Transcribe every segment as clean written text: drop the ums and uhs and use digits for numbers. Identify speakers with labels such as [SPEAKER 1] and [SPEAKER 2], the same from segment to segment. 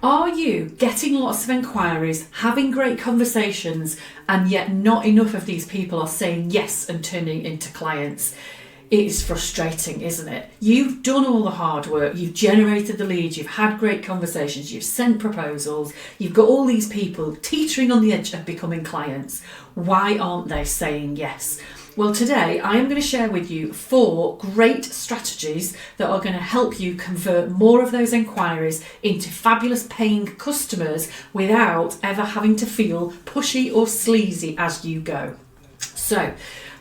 [SPEAKER 1] Are you getting lots of inquiries, having great conversations, and yet not enough of these people are saying yes and turning into clients? It is frustrating, isn't it? You've done all the hard work, you've generated the leads, you've had great conversations, you've sent proposals, you've got all these people teetering on the edge of becoming clients. Why aren't they saying yes? Well, today I am going to share with you 4 great strategies that are going to help you convert more of those inquiries into fabulous paying customers without ever having to feel pushy or sleazy as you go. So,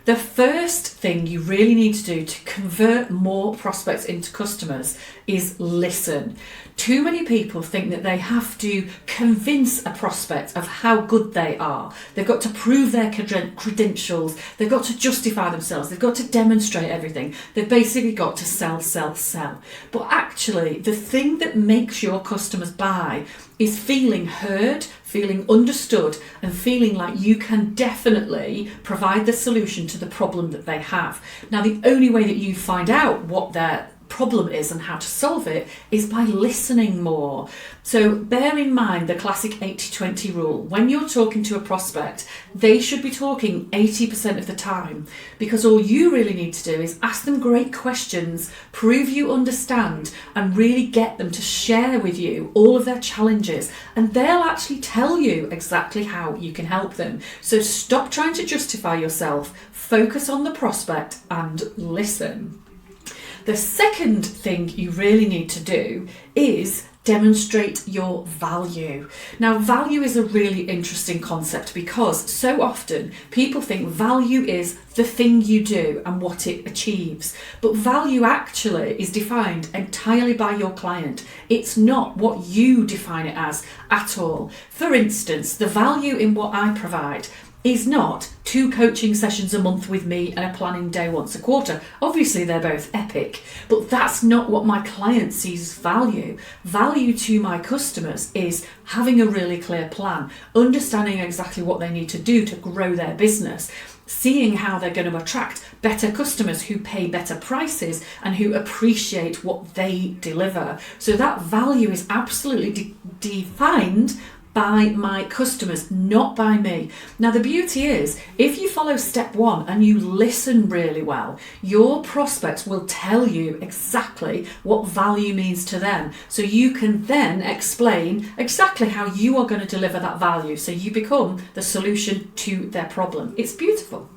[SPEAKER 1] the first thing you really need to do to convert more prospects into customers is listen. Too many people think that they have to convince a prospect of how good they are. They've got to prove their credentials. They've got to justify themselves. They've got to demonstrate everything. They've basically got to sell, sell, sell. But actually, the thing that makes your customers buy is feeling heard, feeling understood, and feeling like you can definitely provide the solution to the problem that they have. Now, the only way that you find out what their problem is and how to solve it is by listening more. So bear in mind the classic 80-20 rule. When you're talking to a prospect, they should be talking 80% of the time, because all you really need to do is ask them great questions, prove you understand, and really get them to share with you all of their challenges, and they'll actually tell you exactly how you can help them. So stop trying to justify yourself, focus on the prospect and listen. The second thing you really need to do is demonstrate your value. Now, value is a really interesting concept because so often people think value is the thing you do and what it achieves. But value actually is defined entirely by your client. It's not what you define it as at all. For instance, the value in what I provide is not 2 coaching sessions a month with me and a planning day once a quarter. Obviously, they're both epic, but that's not what my client sees as value. Value to my customers is having a really clear plan, understanding exactly what they need to do to grow their business, seeing how they're going to attract better customers who pay better prices and who appreciate what they deliver. So that value is absolutely defined by my customers, not by me. Now, the beauty is, if you follow step 1 and you listen really well, your prospects will tell you exactly what value means to them. So you can then explain exactly how you are going to deliver that value. So you become the solution to their problem. It's beautiful.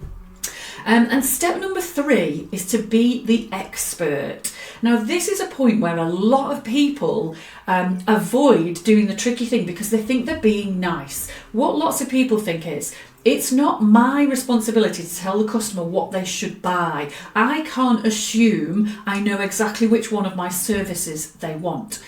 [SPEAKER 1] And step number 3 is to be the expert. Now, this is a point where a lot of people avoid doing the tricky thing because they think they're being nice. What lots of people think is, it's not my responsibility to tell the customer what they should buy. I can't assume I know exactly which one of my services they want.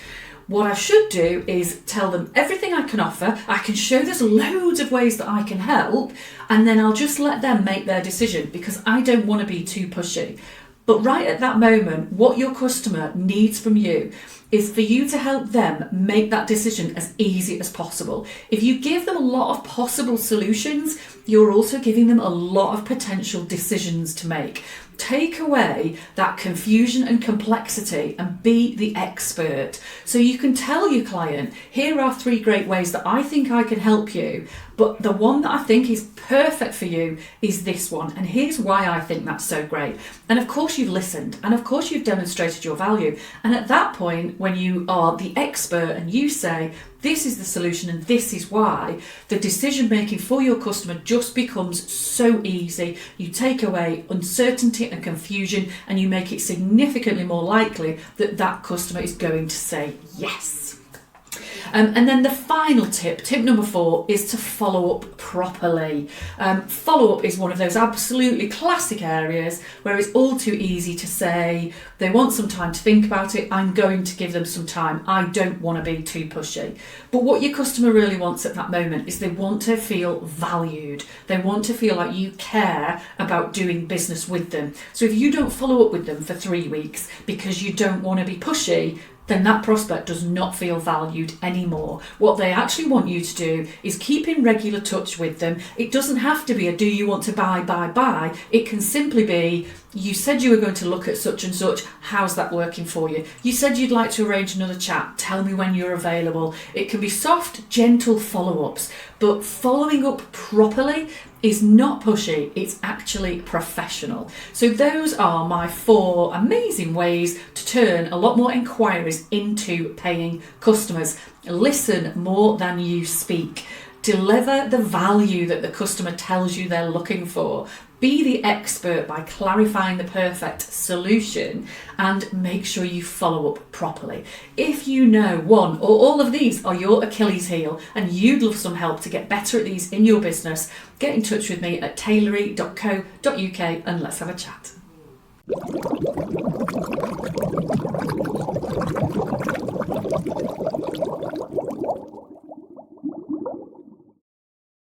[SPEAKER 1] What I should do is tell them everything I can offer. I can show there's loads of ways that I can help, and then I'll just let them make their decision because I don't want to be too pushy. But right at that moment, what your customer needs from you is for you to help them make that decision as easy as possible. If you give them a lot of possible solutions, you're also giving them a lot of potential decisions to make. Take away that confusion and complexity and be the expert. So you can tell your client, here are 3 great ways that I think I can help you, but the one that I think is perfect for you is this one, and here's why I think that's so great. And of course you've listened, and of course you've demonstrated your value. And at that point, when you are the expert and you say, this is the solution and this is why, the decision making for your customer just becomes so easy. You take away uncertainty and confusion, and you make it significantly more likely that that customer is going to say yes. And then the final tip number 4, is to follow up properly. Follow up is one of those absolutely classic areas where it's all too easy to say, they want some time to think about it, I'm going to give them some time, I don't want to be too pushy. But what your customer really wants at that moment is they want to feel valued. They want to feel like you care about doing business with them. So if you don't follow up with them for 3 weeks because you don't want to be pushy, then that prospect does not feel valued anymore. What they actually want you to do is keep in regular touch with them. It doesn't have to be a do you want to buy. It can simply be, you said you were going to look at such and such, how's that working for you? You said you'd like to arrange another chat, tell me when you're available. It can be soft, gentle follow-ups, but following up properly is not pushy, it's actually professional. So those are my 4 amazing ways to turn a lot more inquiries into paying customers. Listen more than you speak. Deliver the value that the customer tells you they're looking for. Be the expert by clarifying the perfect solution, and make sure you follow up properly. If you know one or all of these are your Achilles heel and you'd love some help to get better at these in your business, get in touch with me at tailory.co.uk and let's have a chat.